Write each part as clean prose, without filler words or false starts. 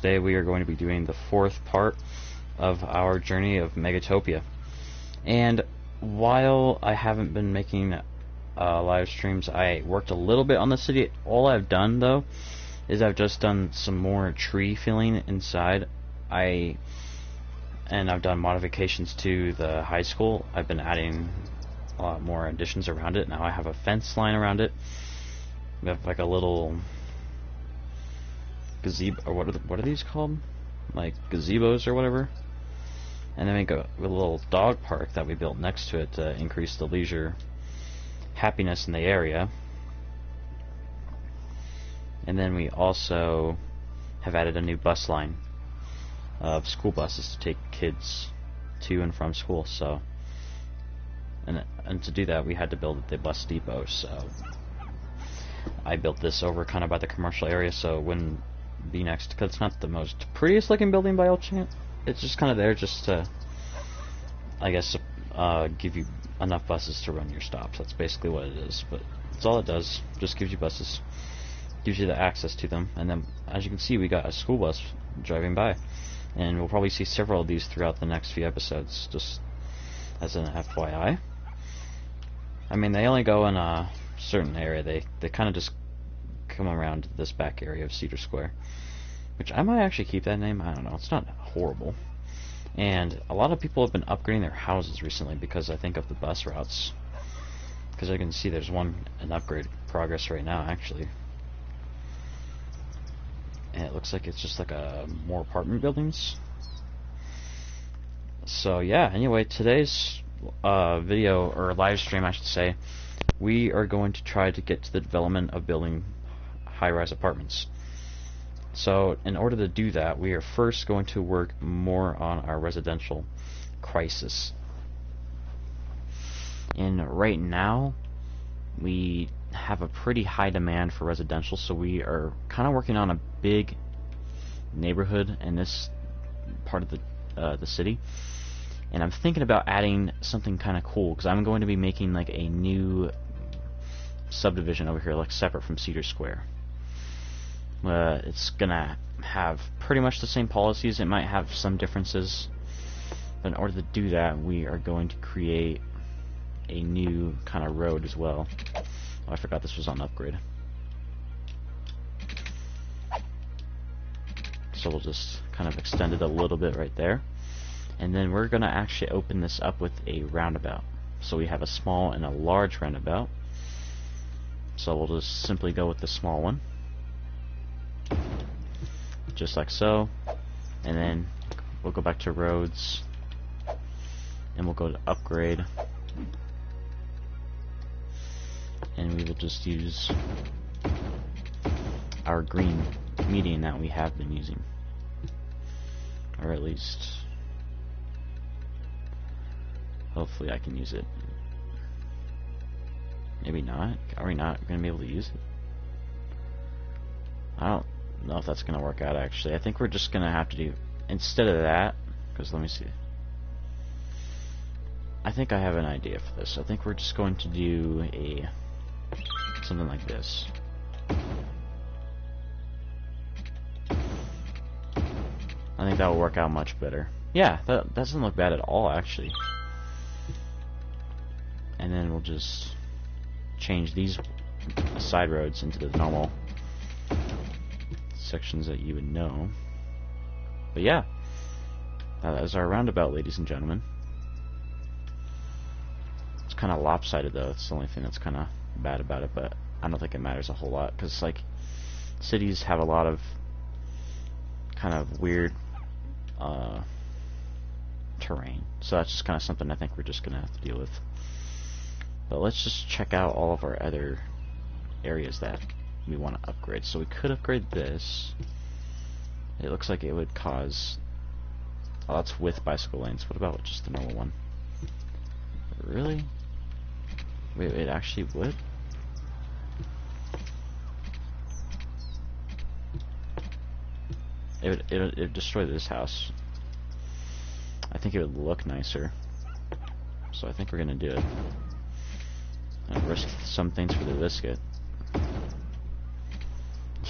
today we are going to be doing the fourth part of our journey of Megatopia. And while I haven't been making live streams, I worked a little bit on the city. All I've done though is I've just done some more tree filling inside. I've done modifications to the high school. I've been adding a lot more additions around it. Now I have a fence line around it. We have like a little gazebo, or what are these called? Like gazebos or whatever. And then we got a little dog park that we built next to it to increase the leisure happiness in the area. And then we also have added a new bus line of school buses to take kids to and from school. So, and to do that, we had to build the bus depot. So, I built this over kind of by the commercial area, so it wouldn't be next. Because it's not the most prettiest looking building by all chance. It's just kind of there just to, I guess, give you enough buses to run your stops. That's basically what it is. But that's all it does. Just gives you buses. Gives you the access to them. And then, as you can see, we got a school bus driving by. And we'll probably see several of these throughout the next few episodes, just as an FYI. I mean, they only go in a certain area. They kind of just come around this back area of Cedar Square. Which I might actually keep that name. I don't know. It's not horrible. And a lot of people have been upgrading their houses recently because I think of the bus routes. Because I can see there's one in upgrade progress right now, actually. And it looks like it's just like more apartment buildings. So yeah, anyway, today's video, or live stream I should say, we are going to try to get to the development of building high-rise apartments. So in order to do that, we are first going to work more on our residential crisis. And right now, we have a pretty high demand for residential, so we are kind of working on a big neighborhood in this part of the city. And I'm thinking about adding something kind of cool, because I'm going to be making like a new subdivision over here, like separate from Cedar Square. It's gonna have pretty much the same policies. It might have some differences, but in order to do that, we are going to create a new kind of road as well. Oh, I forgot this was on upgrade. So we'll just kind of extend it a little bit right there. And then we're gonna actually open this up with a roundabout. So we have a small and a large roundabout. So we'll just simply go with the small one. Just like so. And then we'll go back to roads. And we'll go to upgrade. And we will just use our green median that we have been using. Or at least, hopefully I can use it. Maybe not. Are we not going to be able to use it? I don't know if that's going to work out, actually. I think we're just going to have to do, instead of that, because let me see. I think I have an idea for this. I think we're just going to do something like this. I think that will work out much better. Yeah, that doesn't look bad at all, actually. And then we'll just change these side roads into the normal sections that you would know. But yeah, that is our roundabout, ladies and gentlemen. It's kind of lopsided though. It's the only thing that's kind of bad about it, but I don't think it matters a whole lot, because like cities have a lot of kind of weird terrain, so that's just kind of something I think we're just gonna have to deal with. But let's just check out all of our other areas that we want to upgrade. So we could upgrade this. It looks like it would cause, oh, that's with bicycle lanes. What about just the normal one? Really? Wait, it actually would? It would destroy this house. I think it would look nicer. So I think we're gonna do it. I'll risk some things for the biscuit.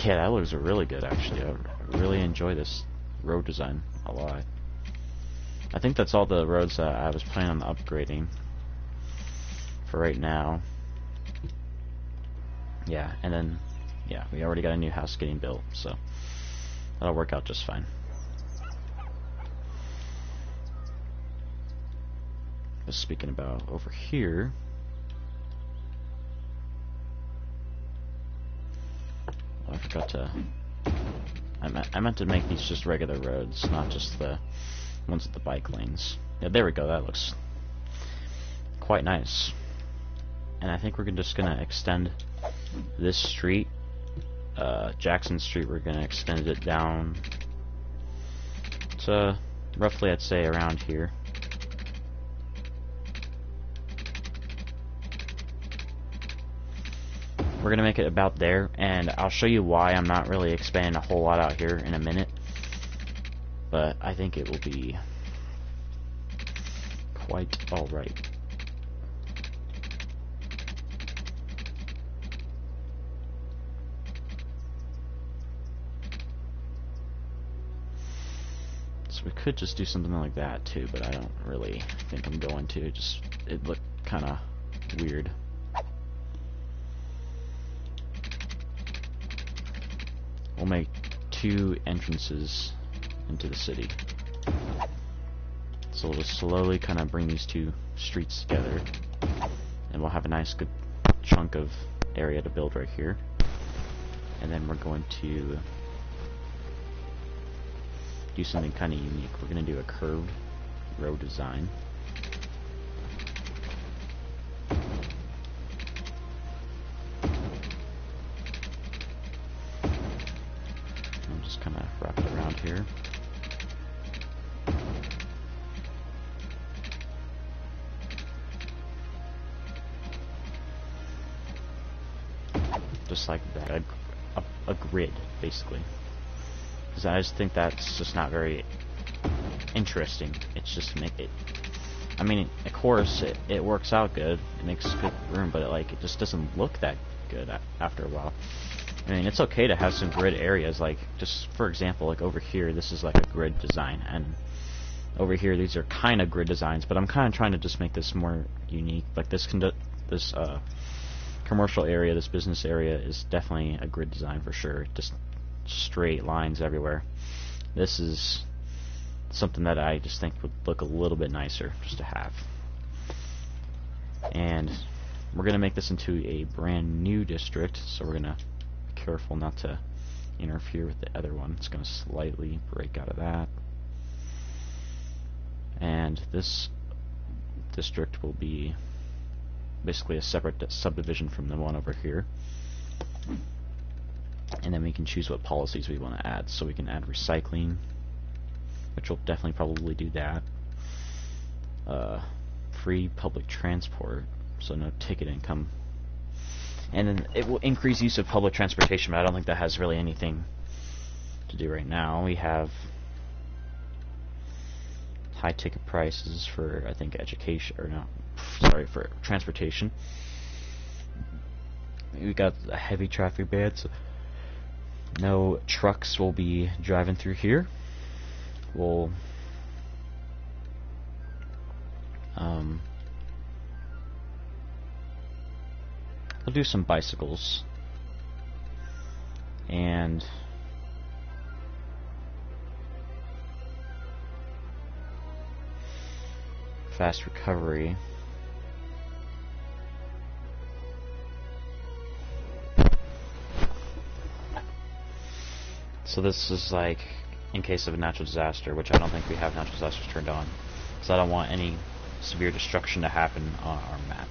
Yeah, that looks really good, actually. I really enjoy this road design a lot. I think that's all the roads that I was planning on upgrading for right now. Yeah, and then, yeah, we already got a new house getting built, so that'll work out just fine. Just speaking about over here, I forgot to. I meant to make these just regular roads, not just the ones with the bike lanes. Yeah, there we go. That looks quite nice. And I think we're just gonna extend this street, Jackson Street. We're gonna extend it down to roughly, I'd say, around here. We're gonna make it about there, and I'll show you why I'm not really expanding a whole lot out here in a minute. But I think it will be quite alright. So we could just do something like that too, but I don't really think I'm going to. It looked kinda weird. We'll make 2 entrances into the city. So we'll just slowly kind of bring these 2 streets together, and we'll have a nice good chunk of area to build right here. And then we're going to do something kind of unique. We're going to do a curved road design. Kind of wrap it around here. Just like that, a grid, basically. Because I just think that's just not very interesting. It's just make it. I mean, of course, it works out good. It makes good room, but it just doesn't look that good after a while. I mean, it's okay to have some grid areas, like, just for example, like over here, this is like a grid design, and over here, these are kind of grid designs, but I'm kind of trying to just make this more unique. Like this commercial area, this business area is definitely a grid design for sure, just straight lines everywhere. This is something that I just think would look a little bit nicer just to have. And we're going to make this into a brand new district, so we're going to careful not to interfere with the other one. It's going to slightly break out of that. And this district will be basically a separate subdivision from the one over here. And then we can choose what policies we want to add. So we can add recycling, which will definitely probably do that. Free public transport, so no ticket income. And then it will increase use of public transportation, but I don't think that has really anything to do right now. We have high ticket prices for, I think, education, or no, sorry, for transportation. We got a heavy traffic ban, so no trucks will be driving through here. We'll do some bicycles and fast recovery. So this is like in case of a natural disaster, which I don't think we have natural disasters turned on, because I don't want any severe destruction to happen on our map.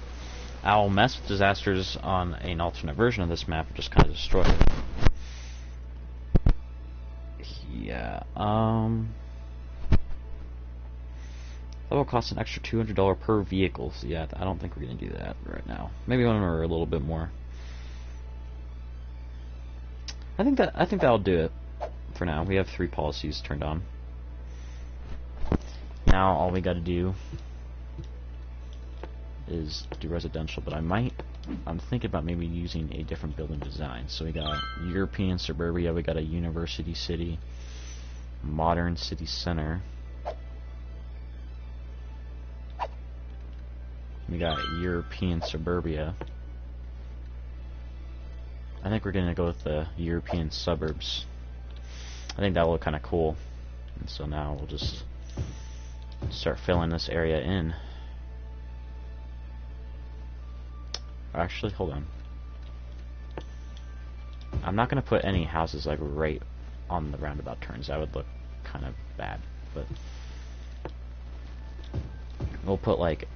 I'll mess with disasters on an alternate version of this map and just kind of destroy it. Yeah, that will cost an extra $200 per vehicle, so yeah, I don't think we're going to do that right now. Maybe when we're a little bit more. I think that'll do it for now. We have 3 policies turned on. Now all we got to do is do residential, but I might I'm thinking about maybe using a different building design. So we got European suburbia, we got a university city, modern city center. We got European suburbia. I think we're gonna go with the European suburbs. I think that will look kind of cool. And so now we'll just start filling this area in. Actually, hold on. I'm not gonna put any houses like right on the roundabout turns. That would look kind of bad. But we'll put like,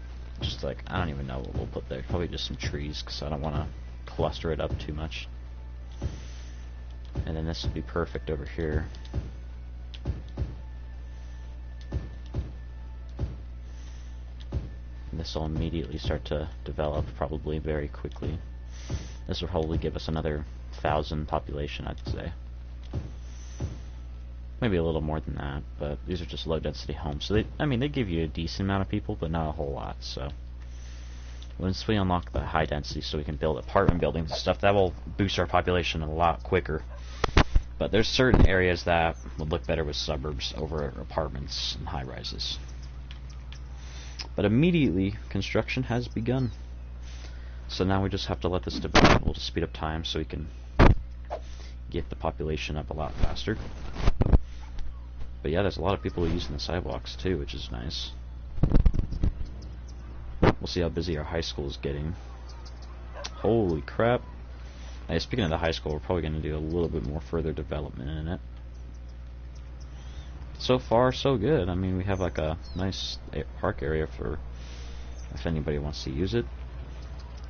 just like, I don't even know what we'll put there. Probably just some trees, because I don't want to cluster it up too much. And then this would be perfect over here. And this will immediately start to develop, probably very quickly. This will probably give us another 1,000 population, I'd say. Maybe a little more than that, but these are just low density homes. So they, I mean, they give you a decent amount of people, but not a whole lot. So once we unlock the high density, so we can build apartment buildings and stuff, that will boost our population a lot quicker. But there's certain areas that would look better with suburbs over apartments and high rises. But immediately, construction has begun. So now we just have to let this develop. We'll just speed up time so we can get the population up a lot faster. But yeah, there's a lot of people using the sidewalks too, which is nice. We'll see how busy our high school is getting. Holy crap. Hey, speaking of the high school, we're probably going to do a little bit more further development in it. So far, so good. I mean, we have like a nice park area for if anybody wants to use it.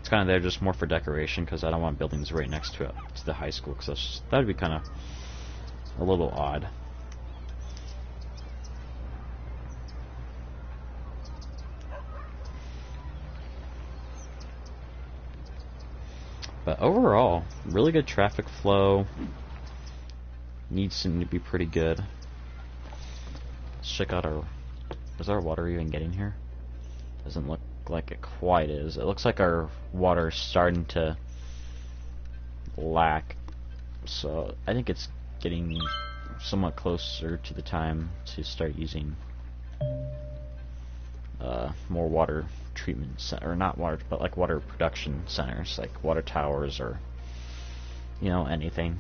It's kind of there just more for decoration, because I don't want buildings right next to it, to the high school, because that would be kind of a little odd. But overall, really good traffic flow. Needs to be pretty good. Let's check out our... Is our water even getting here? Doesn't look like it quite is. It looks like our water is starting to lack. So I think it's getting somewhat closer to the time to start using more water treatment or not water, but like water production centers, like water towers, or you know, anything.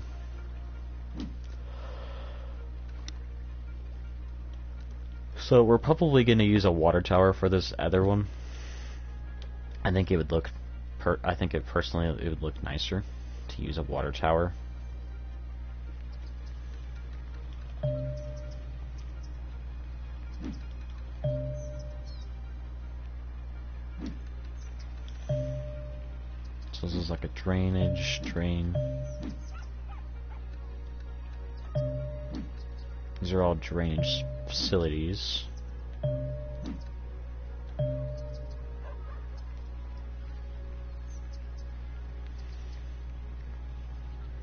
So we're probably going to use a water tower for this other one. I think it would look personally it would look nicer to use a water tower. So this is like a drainage drain. These are all drainage facilities.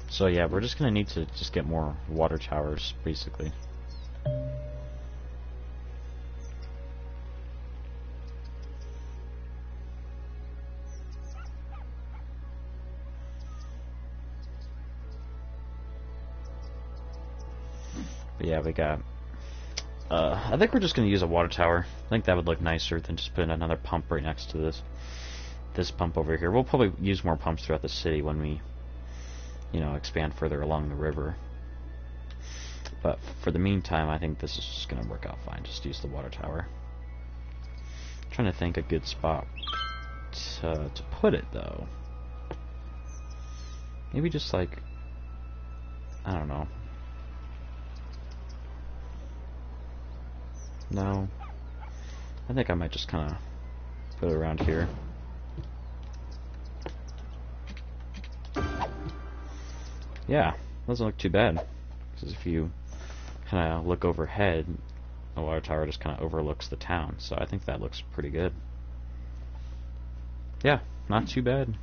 So yeah, we're just gonna need to just get more water towers, basically. But yeah, we got... I think we're just going to use a water tower. I think that would look nicer than just putting another pump right next to this pump over here. We'll probably use more pumps throughout the city when we, you know, expand further along the river. But for the meantime, I think this is just going to work out fine. Just use the water tower. I'm trying to think a good spot to put it, though. Maybe just like, I don't know. No, I think I might just kind of put it around here. Yeah, doesn't look too bad. Because if you kind of look overhead, the water tower just kind of overlooks the town. So I think that looks pretty good. Yeah, not too bad.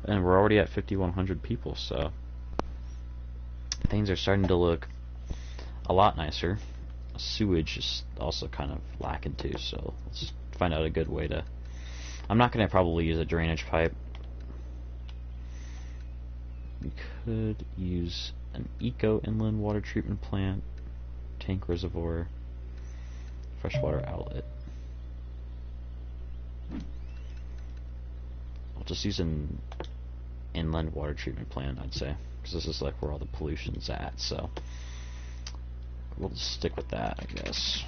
And we're already at 5,100 people, so things are starting to look a lot nicer. Sewage is also kind of lacking too, so let's find out a good way to... I'm not going to probably use a drainage pipe. We could use an eco inland water treatment plant, tank reservoir, freshwater outlet. I'll just use an inland water treatment plant, I'd say, because this is like where all the pollution's at, so we'll just stick with that, I guess.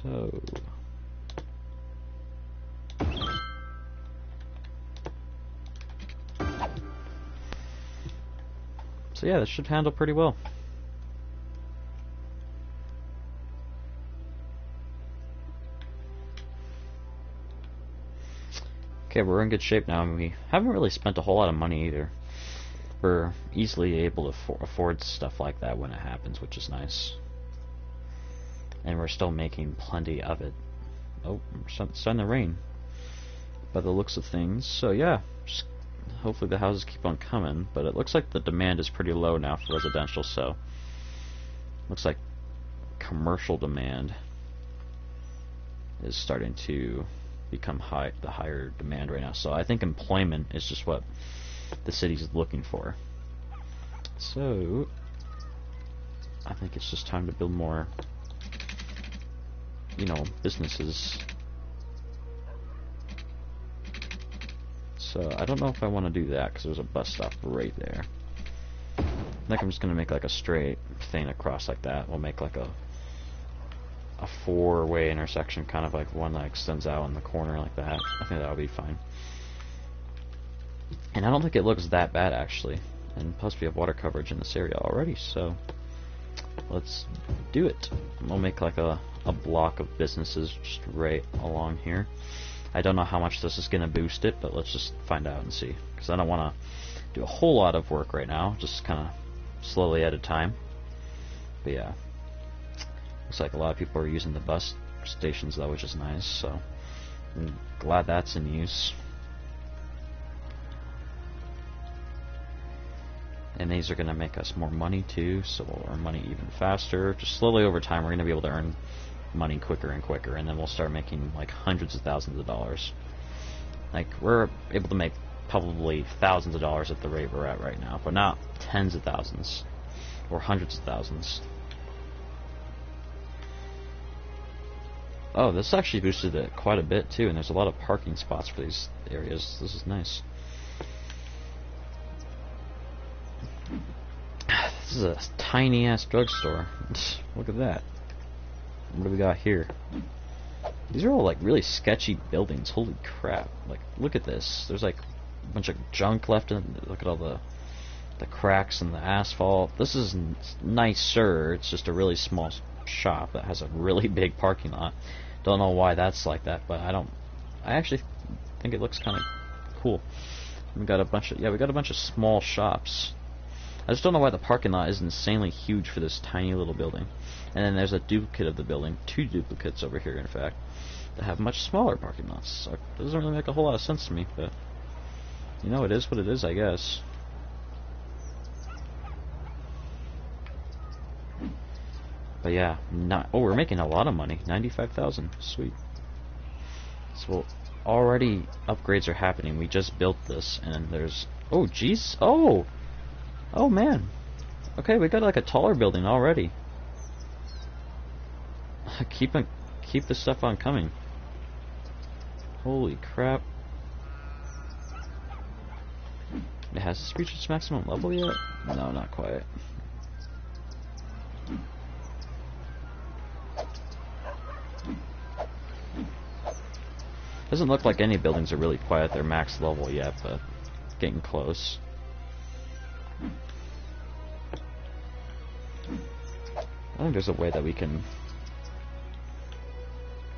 So yeah, this should handle pretty well. Okay, we're in good shape now, and we haven't really spent a whole lot of money either. We're easily able to afford stuff like that when it happens, which is nice. And we're still making plenty of it. Oh, it's starting to rain by the looks of things. So yeah, just hopefully the houses keep on coming. But it looks like the demand is pretty low now for residential, so looks like commercial demand is starting to become the higher demand right now. So I think employment is just what the city's looking for. So I think it's just time to build more, you know, businesses. So I don't know if I want to do that because there's a bus stop right there. I think I'm just gonna make like a straight thing across like that. We'll make like a four-way intersection, kind of like one that extends out in the corner like that. I think that'll be fine. And I don't think it looks that bad actually. And plus we have water coverage in this area already, so let's do it. We'll make like a block of businesses just right along here. I don't know how much this is going to boost it, but let's just find out and see. Because I don't want to do a whole lot of work right now, just kind of slowly at a time. But yeah, looks like a lot of people are using the bus stations though, which is nice, so I'm glad that's in use. And these are going to make us more money too, so we'll earn money even faster. Just slowly over time, we're going to be able to earn money quicker and quicker, and then we'll start making like hundreds of thousands of dollars. Like, we're able to make probably thousands of dollars at the rate we're at right now, but not tens of thousands or hundreds of thousands. Oh, this actually boosted it quite a bit too, and there's a lot of parking spots for these areas. This is nice. This is a tiny ass drugstore. Look at that. What do we got here? These are all like really sketchy buildings. Holy crap. Like, look at this. There's like a bunch of junk left in it. Look at all the cracks in the asphalt. This is nicer. It's just a really small shop that has a really big parking lot. Don't know why that's like that, but I actually think it looks kind of cool. We got a bunch of small shops. I just don't know why the parking lot is insanely huge for this tiny little building. And then there's a duplicate of the building, two duplicates over here in fact, that have much smaller parking lots. So it doesn't really make a whole lot of sense to me, but you know, it is what it is, I guess. But yeah, we're making a lot of money. 95,000, sweet. So already upgrades are happening. We just built this, and there's geez, oh man. Okay, we got like a taller building already. Keep the stuff on coming. Holy crap. Has this reached its maximum level yet? No, not quite. Doesn't look like any buildings are really quite at their max level yet, but getting close. I think there's a way that we can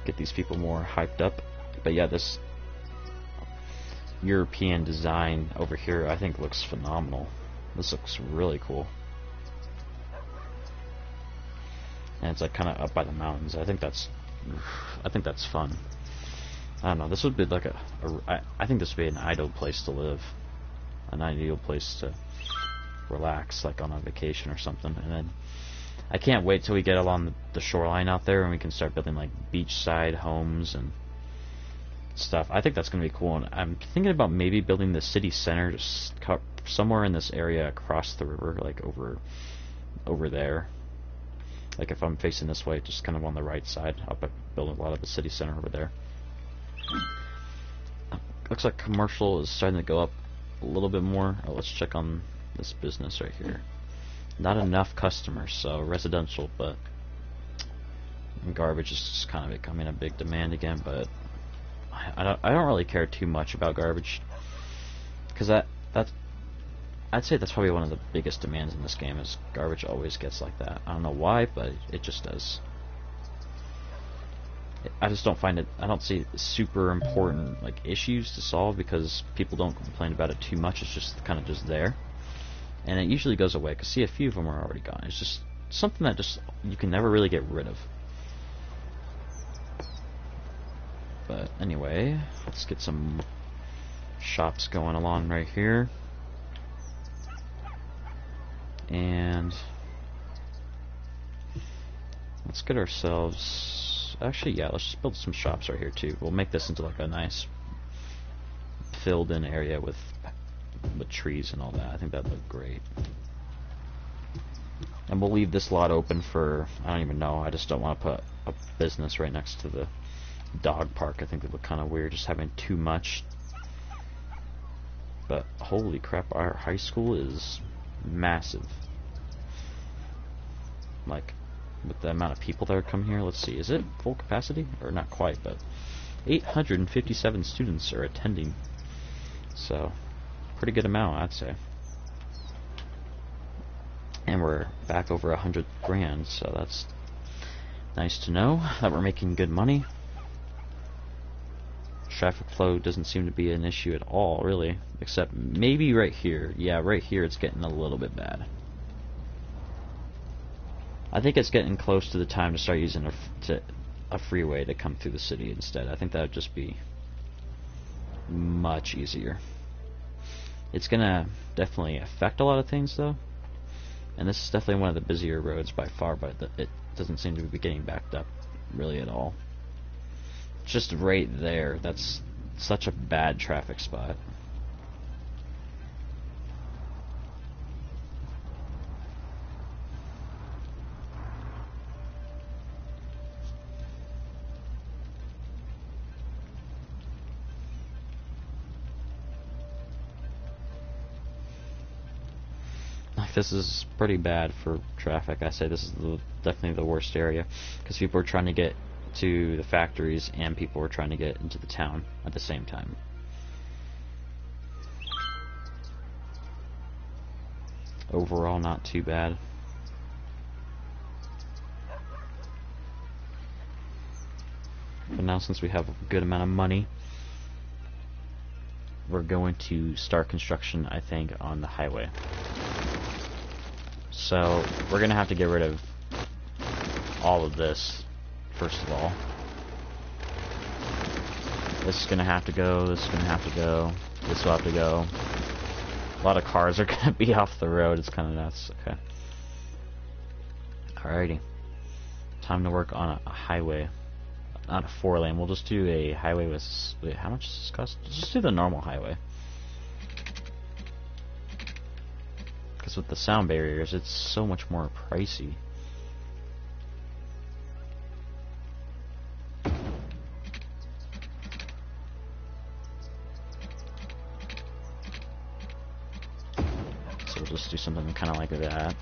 get these people more hyped up. But yeah, this European design over here I think looks phenomenal. This looks really cool. And it's like kind of up by the mountains. I think that's fun. I don't know, this would be like I think this would be an ideal place to live. An ideal place to relax, like on a vacation or something. And then I can't wait till we get along the shoreline out there and we can start building like beachside homes and stuff. I think that's going to be cool, and I'm thinking about maybe building the city center just somewhere in this area across the river, like over there. Like if I'm facing this way, just kind of on the right side, I'll build a lot of the city center over there. Looks like commercial is starting to go up a little bit more. Oh, let's check on this business right here. Not enough customers, so residential, but garbage is just kind of becoming a big demand again. But I don't really care too much about garbage, because I'd say that's probably one of the biggest demands in this game. Is garbage always gets like that. I don't know why, but it just does. I just don't find it. I don't see super important like issues to solve because people don't complain about it too much. It's just kind of just there, and it usually goes away. Cause see, a few of them are already gone. It's just something that just you can never really get rid of. But anyway, let's get some shops going along right here. And let's get ourselves, actually yeah, let's just build some shops right here too. We'll make this into like a nice filled in area with trees and all that. I think that'd look great. And we'll leave this lot open for, I don't even know, I just don't want to put a business right next to the dog park. I think it would look kind of weird just having too much. But holy crap, our high school is massive. Like with the amount of people that are coming here, let's see, is it full capacity? Or not quite, but 857 students are attending. So pretty good amount, I'd say. And we're back over 100 grand, so that's nice to know that we're making good money. Traffic flow doesn't seem to be an issue at all, really, except maybe right here. Yeah, right here it's getting a little bit bad. I think it's getting close to the time to start using a freeway to come through the city instead. I think that would just be much easier. It's gonna definitely affect a lot of things though, and this is definitely one of the busier roads by far, but it doesn't seem to be getting backed up really at all. Just right there, that's such a bad traffic spot. This is pretty bad for traffic. I say this is definitely the worst area because people are trying to get to the factories and people are trying to get into the town at the same time. Overall, not too bad. But now, since we have a good amount of money, we're going to start construction, I think, on the highway. So we're gonna have to get rid of all of this first of all. This is gonna have to go, this is gonna have to go, this will have to go. A lot of cars are gonna be off the road, it's kinda nuts. Okay. Alrighty. Time to work on a highway. Not a 4-lane, we'll just do a highway with, wait, how much does this cost? Just do the normal highway. Because with the sound barriers, it's so much more pricey. So we'll just do something kind of like that.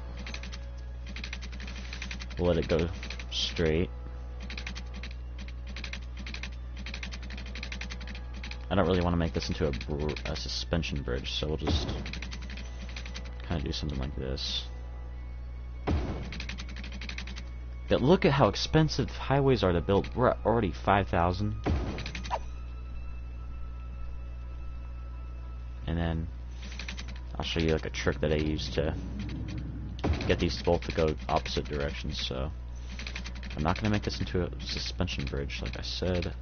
We'll let it go straight. I don't really want to make this into a suspension bridge, so we'll just kind of do something like this. But look at how expensive highways are to build. We're at already 5,000. And then I'll show you like a trick that I use to get these both to go opposite directions. So I'm not going to make this into a suspension bridge, like I said.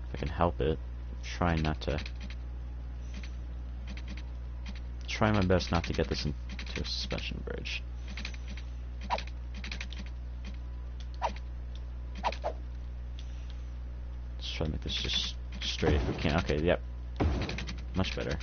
If I can help it, try not to. Try my best not to get this into a suspension bridge. try to make this just straight if we can. Okay, yep. Much better.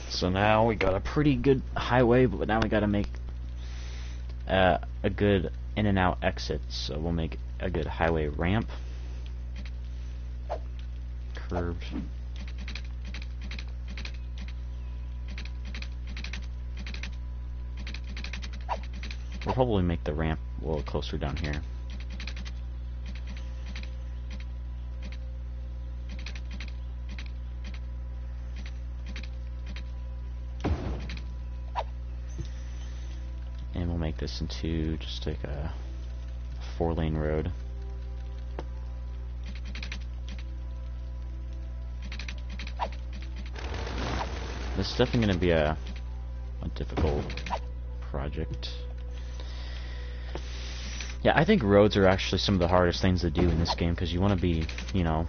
So now we got a pretty good highway, but now we gotta make a good in and out exit. So we'll make a good highway ramp. Curved. We'll probably make the ramp a little closer down here. And we'll make this into just like a 4-lane road. This is definitely going to be a difficult project. Yeah, I think roads are actually some of the hardest things to do in this game, because you want to be, you know,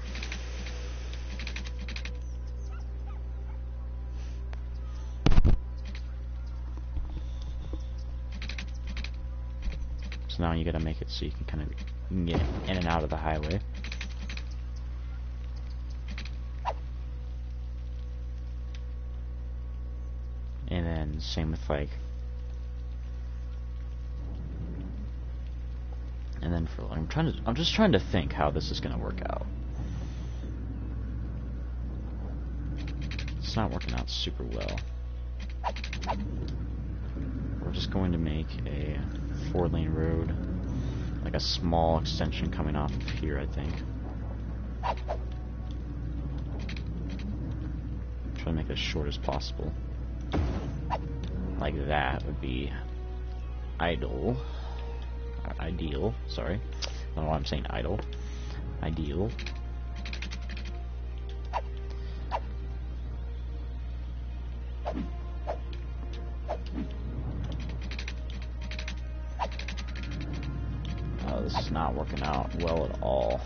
so now you got to make it so you can kind of get in and out of the highway. And then same with like, and then for I'm just trying to think how this is gonna work out. It's not working out super well. We're just going to make a 4-lane road, like a small extension coming off of here, I think. Try to make it as short as possible. Like that would be ideal. Sorry, I don't know why I'm saying idle. Ideal. Oh, this is not working out well at all.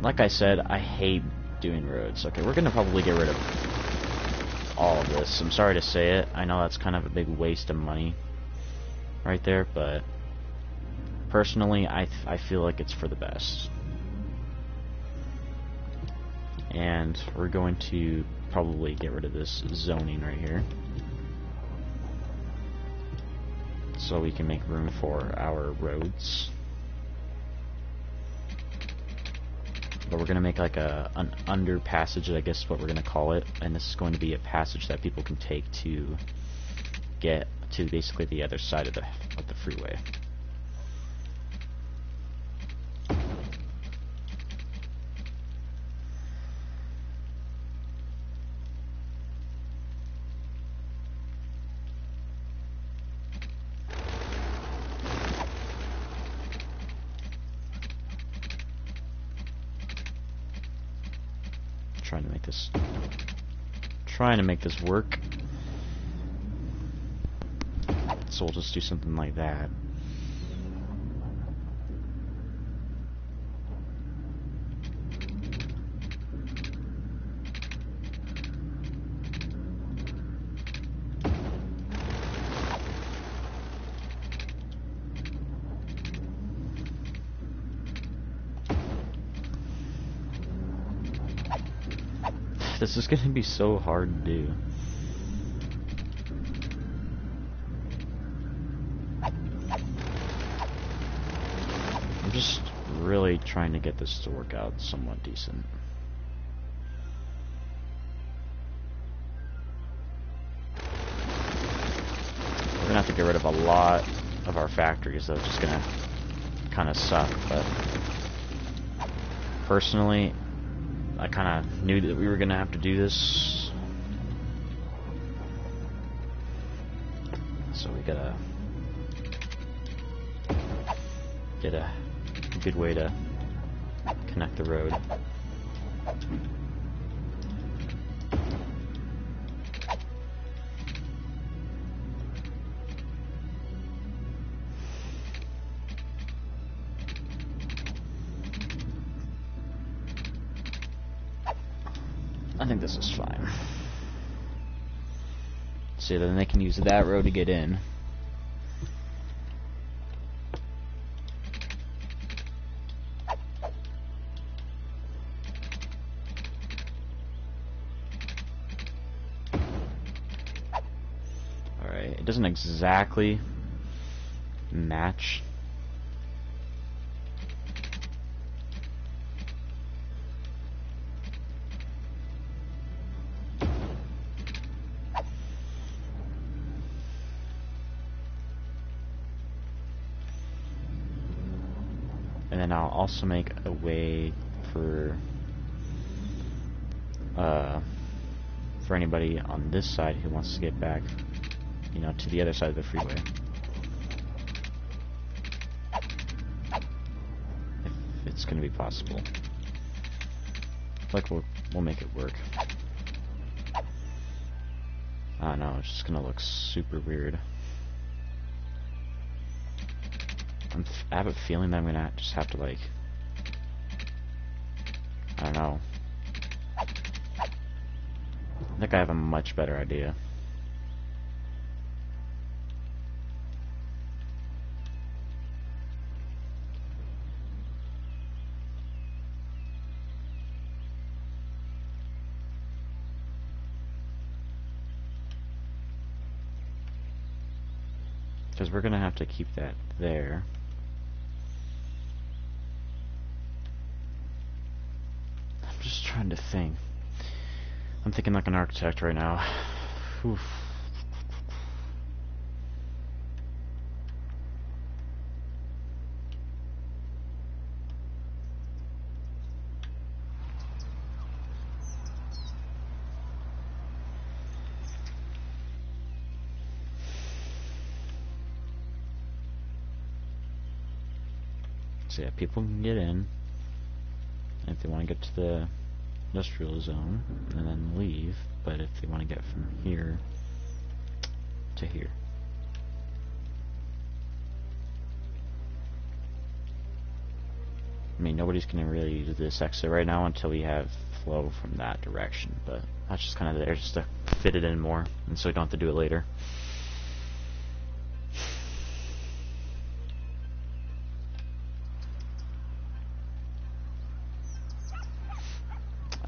Like I said, I hate doing roads. Okay, we're gonna probably get rid of all of this. I'm sorry to say it. I know that's kind of a big waste of money right there, but personally, I feel like it's for the best. And we're going to probably get rid of this zoning right here, so we can make room for our roads. But we're going to make like an under passage, I guess is what we're going to call it, and this is going to be a passage that people can take to get to basically the other side of the freeway. Trying to make this work. So we'll just do something like that. This is going to be so hard to do. I'm just really trying to get this to work out somewhat decent. We're going to have to get rid of a lot of our factories, though. It's just going to kind of suck, but personally, I kind of knew that we were going to have to do this. So we gotta get a good way to connect the road. think this is fine. So then they can use that road to get in. Alright, it doesn't exactly match. And then I'll also make a way for anybody on this side who wants to get back, you know, to the other side of the freeway. If it's gonna be possible. Like we'll make it work. I don't know, it's just gonna look super weird. I have a feeling that I'm gonna just have to, like, I don't know. I think I have a much better idea. Because we're gonna have to keep that there. I'm just trying to think. I'm thinking like an architect right now. Oof. So yeah, people can get in if they want to get to the industrial zone and then leave, but if they want to get from here to here. I mean, nobody's going to really use this exit right now until we have flow from that direction, but that's just kind of there just to fit it in more, and so we don't have to do it later.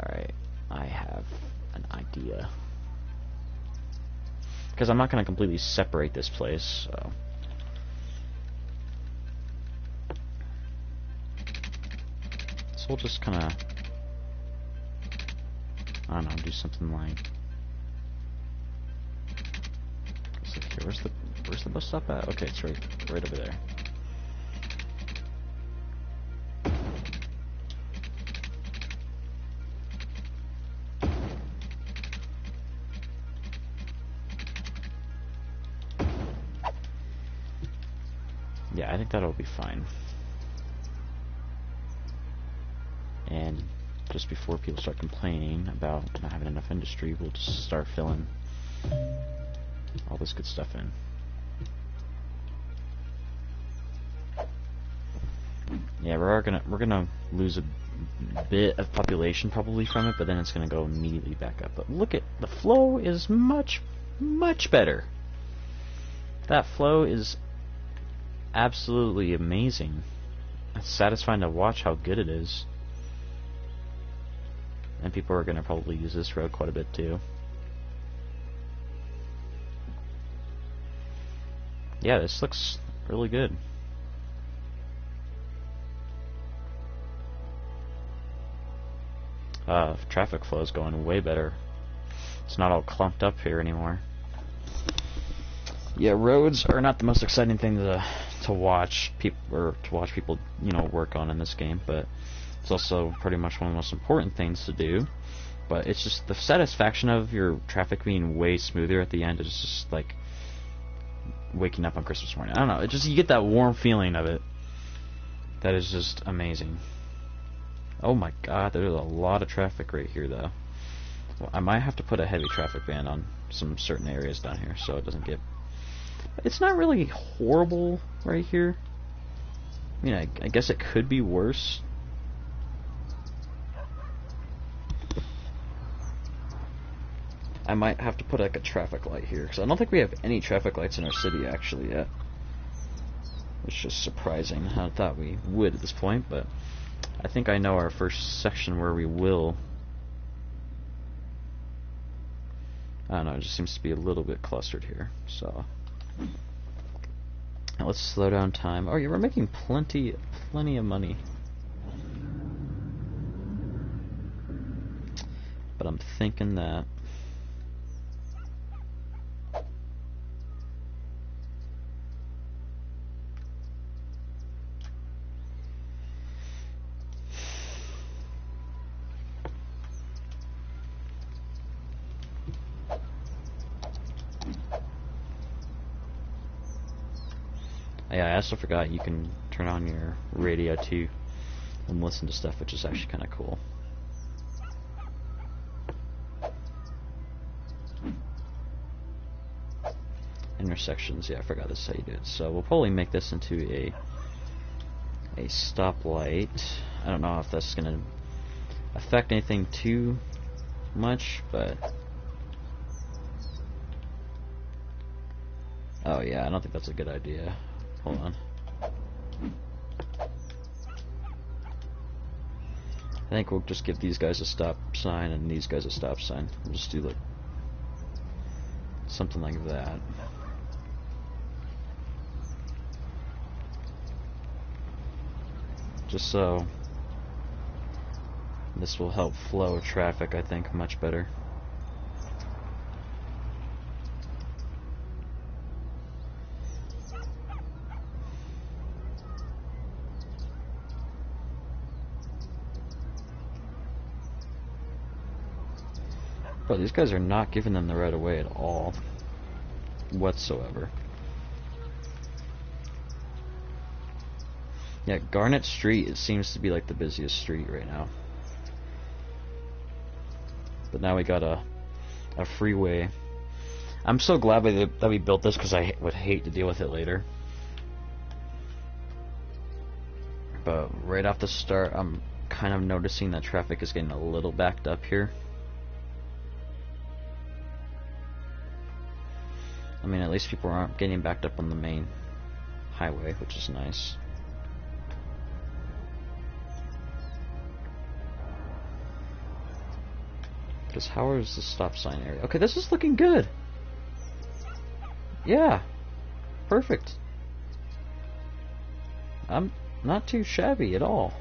Alright, I have an idea. Because I'm not going to completely separate this place, so... So we'll just kind of... I don't know, do something like... So here, where's the bus stop at? Okay, it's right over there. Yeah, I think that'll be fine. And just before people start complaining about not having enough industry, we'll just start filling all this good stuff in. Yeah, we're gonna lose a bit of population probably from it, but then it's gonna go immediately back up. But look at the flow is much better. That flow is absolutely amazing. It's satisfying to watch how good it is. And people are gonna probably use this road quite a bit too. Yeah, this looks really good. Traffic flow is going way better. It's not all clumped up here anymore. Yeah, roads are not the most exciting thing to watch people, you know, work on in this game, but it's also pretty much one of the most important things to do. But it's just the satisfaction of your traffic being way smoother at the end is just like waking up on Christmas morning. I don't know, it just, you get that warm feeling of it. That is just amazing. Oh my god, there's a lot of traffic right here though. Well, I might have to put a heavy traffic ban on some certain areas down here so it doesn't get... It's not really horrible right here. I mean, I guess it could be worse. I might have to put like a traffic light here, because I don't think we have any traffic lights in our city actually yet. Which is surprising. I thought we would at this point, but I think I know our first section where we will. I don't know, it just seems to be a little bit clustered here. So now let's slow down time. Oh yeah, we're making plenty of money. But I'm thinking that yeah, I also forgot you can turn on your radio too and listen to stuff, which is actually kind of cool. Intersections, yeah, I forgot this is how you do it. So we'll probably make this into a stoplight. I don't know if that's gonna affect anything too much, but oh yeah, I don't think that's a good idea. Hold on. I think we'll just give these guys a stop sign and these guys a stop sign. We'll just do like something like that. Just so this will help flow traffic, I think, much better. Bro, these guys are not giving them the right of way at all, whatsoever. Yeah, Garnet Street, it seems to be like the busiest street right now. But now we got a freeway. I'm so glad that we built this, because I would hate to deal with it later. But right off the start, I'm kind of noticing that traffic is getting a little backed up here. I mean, at least people aren't getting backed up on the main highway, which is nice. Because how is the stop sign area? Okay, this is looking good. Yeah, perfect. I'm not too shabby at all.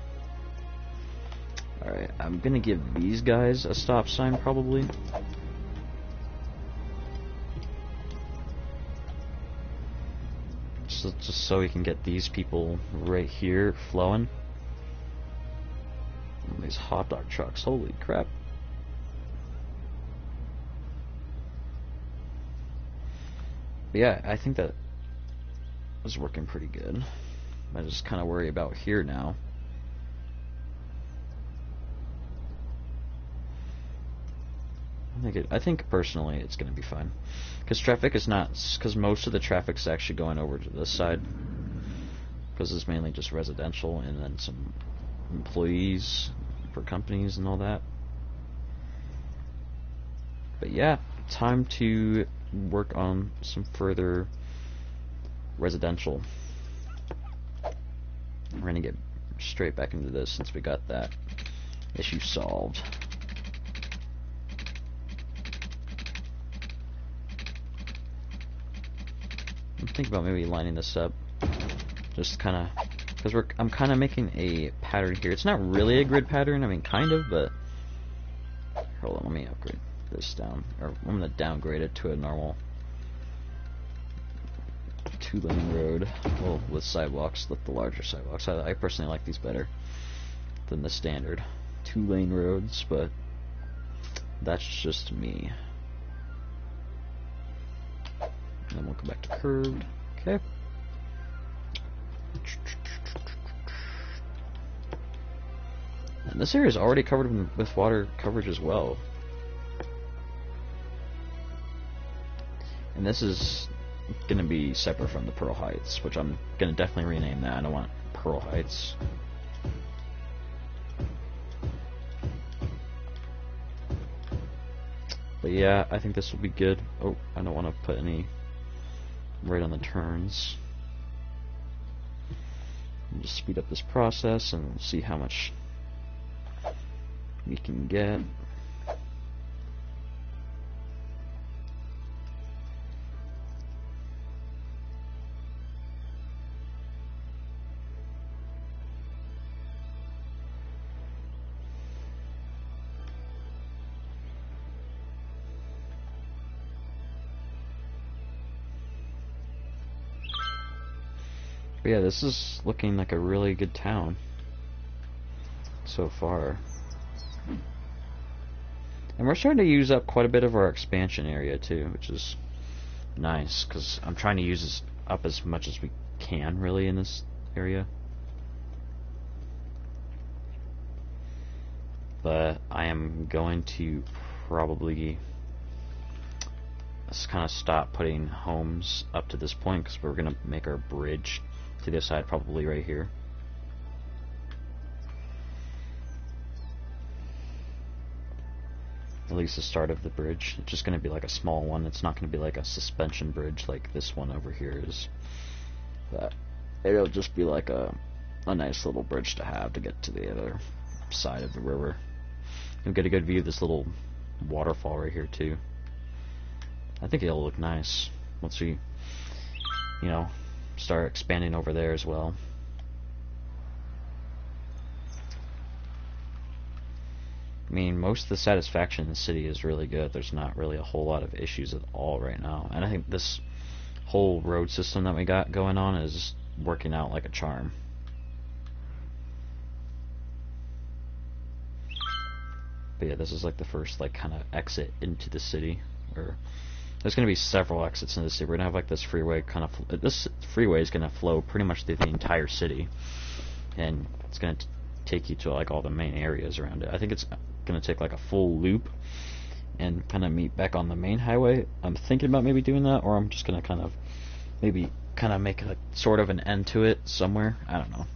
Alright, I'm gonna give these guys a stop sign probably. Just so we can get these people right here flowing. And these hot dog trucks, holy crap. But yeah, I think that was working pretty good. I just kind of worry about here now. I think personally it's going to be fine, because traffic is not, because most of the traffic's actually going over to this side, because it's mainly just residential and then some employees for companies and all that. But yeah, time to work on some further residential. We're going to get straight back into this since we got that issue solved. I'm thinking about maybe lining this up, just kind of, because I'm kind of making a pattern here. It's not really a grid pattern, I mean kind of, but hold on, let me upgrade this down, or I'm going to downgrade it to a normal 2-lane road, well, with sidewalks, with the larger sidewalks. I personally like these better than the standard 2-lane roads, but that's just me. And then we'll go back to curved. Okay. And this area is already covered with water coverage as well. And this is going to be separate from the Pearl Heights, which I'm going to definitely rename that. I don't want Pearl Heights. But yeah, I think this will be good. Oh, I don't want to put any right on the turns. I'll just speed up this process and see how much we can get. But yeah, this is looking like a really good town so far. And we're starting to use up quite a bit of our expansion area too, which is nice, because I'm trying to use this up as much as we can really in this area. But I am going to probably just kind of stop putting homes up to this point, because we're going to make our bridge to this side probably right here. At least the start of the bridge. It's just going to be like a small one. It's not going to be like a suspension bridge like this one over here is. But it'll just be like a nice little bridge to have to get to the other side of the river. You'll get a good view of this little waterfall right here too. I think it'll look nice once we, you know, start expanding over there as well. I mean, most of the satisfaction in the city is really good. There's not really a whole lot of issues at all right now. And I think this whole road system that we got going on is working out like a charm. But yeah, this is like the first like kind of exit into the city. Or there's going to be several exits in the city. We're going to have like this freeway kind of... This freeway is going to flow pretty much through the entire city. And it's going to take you to like all the main areas around it. I think it's going to take like a full loop and kind of meet back on the main highway. I'm thinking about maybe doing that, or I'm just going to kind of maybe kind of make a sort of an end to it somewhere. I don't know.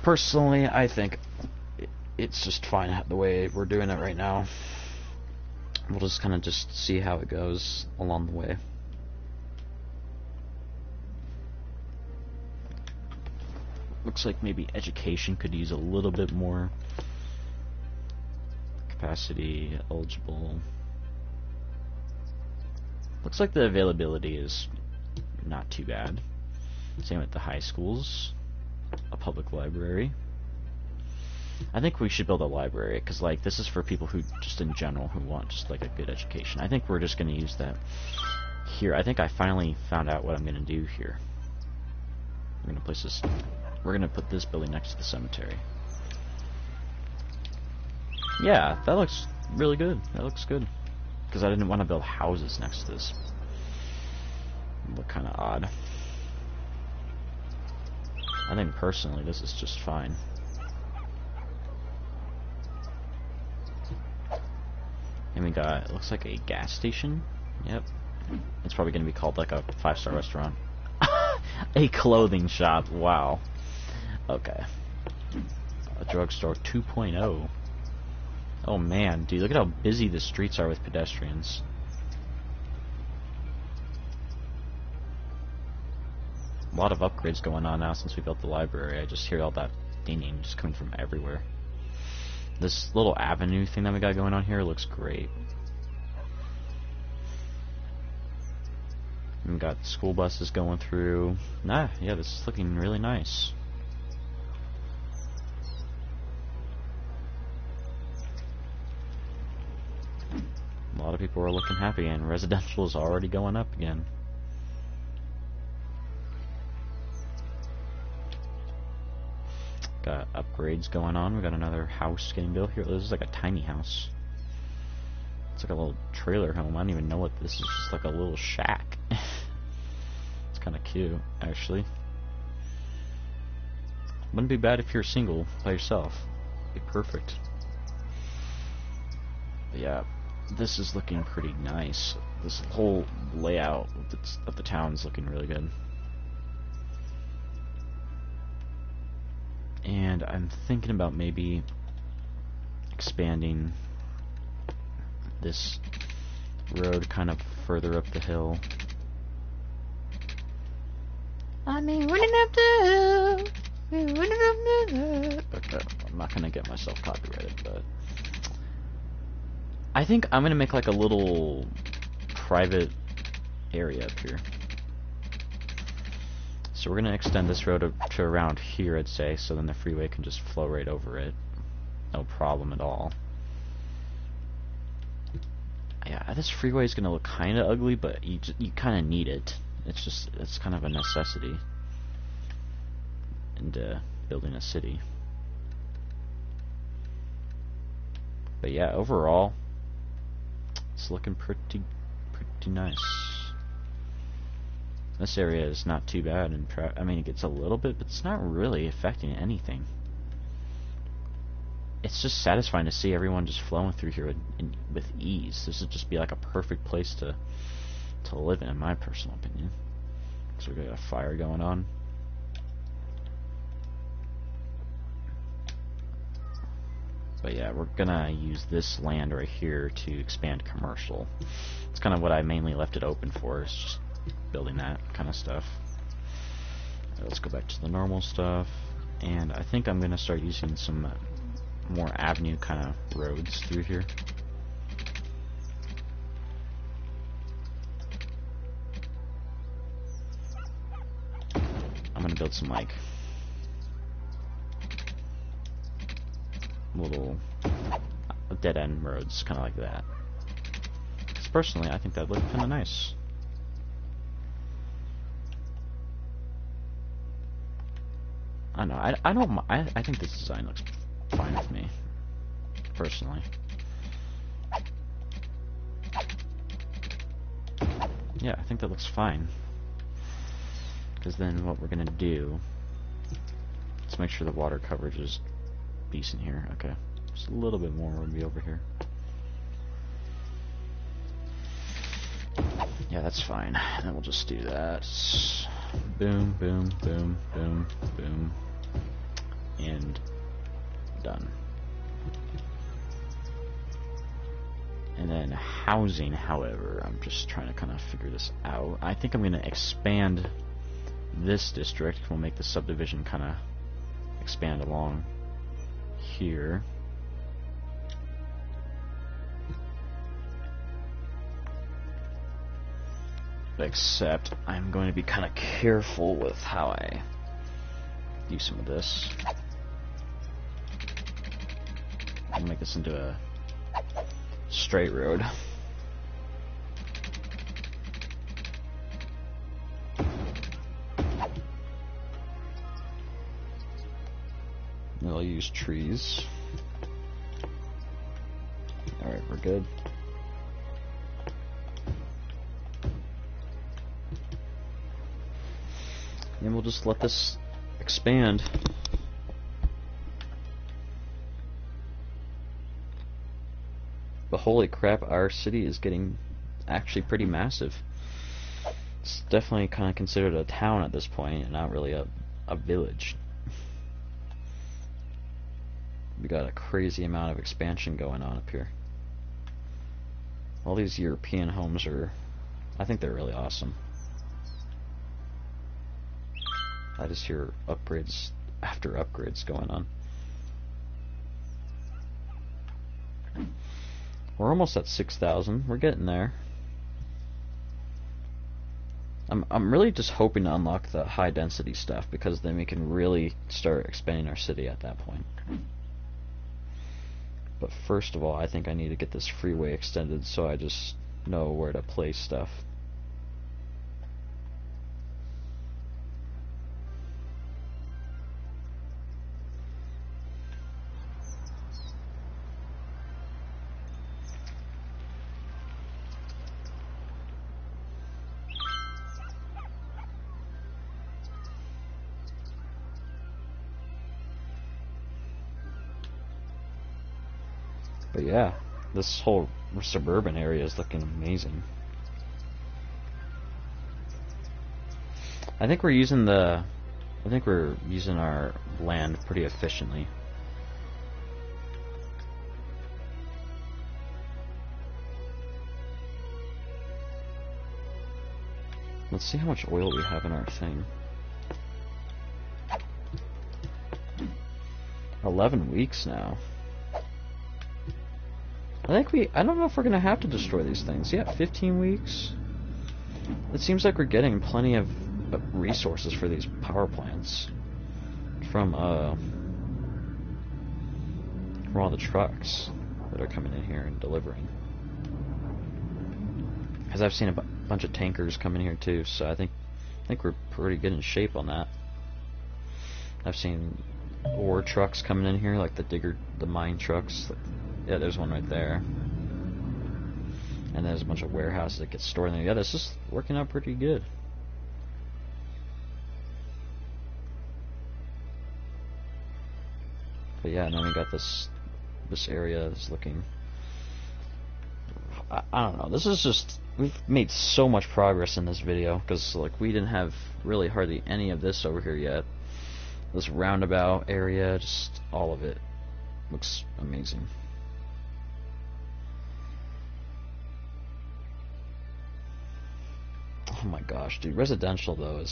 Personally, I think it's just fine the way we're doing it right now. We'll just kind of just see how it goes along the way. Looks like maybe education could use a little bit more capacity. Eligible. Looks like the availability is not too bad. Same with the high schools. A public library. I think we should build a library, because like this is for people who just in general who want just like a good education. I think we're just going to use that here. I think I finally found out what I'm going to do here. We're going to place this. We're going to put this building next to the cemetery. Yeah, that looks really good. That looks good. Because I didn't want to build houses next to this. It look kind of odd. I think personally this is just fine. And we got, it looks like a gas station. Yep. It's probably going to be called like a 5-star restaurant. A clothing shop. Wow. Okay. A drugstore 2.0. Oh man, dude, look at how busy the streets are with pedestrians. A lot of upgrades going on now since we built the library. I just hear all that dinging just coming from everywhere. This little avenue thing that we got going on here looks great. And we got school buses going through. Yeah, this is looking really nice. A lot of people are looking happy, and residential is already going up again. Got upgrades going on. We got another house getting built here. This is like a tiny house. It's like a little trailer home. I don't even know what this is. Just like a little shack. It's kind of cute, actually. Wouldn't be bad if you're single by yourself. It'd be perfect. But yeah, this is looking pretty nice. This whole layout of the town is looking really good. And I'm thinking about maybe expanding this road kind of further up the hill. I mean, running up the hill. Okay, I'm not gonna get myself copyrighted, but I think I'm gonna make like a little private area up here. So we're gonna extend this road up to around here, I'd say, so then the freeway can just flow right over it. No problem at all. Yeah, this freeway is gonna look kind of ugly, but you kind of need it. It's kind of a necessity in building a city. But yeah, overall, it's looking pretty nice. This area is not too bad, and I mean, it gets a little bit, but it's not really affecting anything. It's just satisfying to see everyone just flowing through here with ease. This would just be like a perfect place to live in my personal opinion. So we got a fire going on. But yeah, we're gonna use this land right here to expand commercial. It's kind of what I mainly left it open for, is just building that kind of stuff. Let's go back to the normal stuff, and I think I'm gonna start using some more avenue kind of roads through here. I'm gonna build some like little dead-end roads, kind of like that. Because personally, I think that would look kind of nice. I don't know. I think this design looks fine with me, personally. Yeah, I think that looks fine. Because then what we're gonna do, let's make sure the water coverage is decent here. Okay, just a little bit more would be over here. Yeah, that's fine. And we'll just do that. Boom, boom, boom, boom, boom, and done. And then housing, however, I'm just trying to kind of figure this out. I think I'm going to expand this district. We'll make the subdivision kind of expand along here. Except I'm going to be kind of careful with how I do some of this. I'll make this into a straight road. And I'll use trees. Alright, we're good. And we'll just let this expand. But holy crap, our city is getting actually pretty massive. It's definitely kind of considered a town at this point, and not really a village. We got a crazy amount of expansion going on up here. All these European homes are, I think they're really awesome. I just hear upgrades after upgrades going on. We're almost at 6,000. We're getting there. I'm really just hoping to unlock the high density stuff, because then we can really start expanding our city at that point. But first of all, I think I need to get this freeway extended so I just know where to place stuff. But yeah, this whole suburban area is looking amazing. I think we're using our land pretty efficiently. Let's see how much oil we have in our thing. 11 weeks now. I don't know if we're gonna have to destroy these things. Yeah, 15 weeks. It seems like we're getting plenty of resources for these power plants from all the trucks that are coming in here and delivering. Because I've seen a bunch of tankers come in here too, so I think we're pretty good in shape on that. I've seen ore trucks coming in here, like the mine trucks. Yeah, there's one right there. And there's a bunch of warehouses that get stored in there. Yeah, this is working out pretty good. But yeah, and then we got this area that's looking... I don't know. This is just... We've made so much progress in this video, because like we didn't have really hardly any of this over here yet. This roundabout area, just all of it looks amazing. Oh my gosh, dude. Residential, though,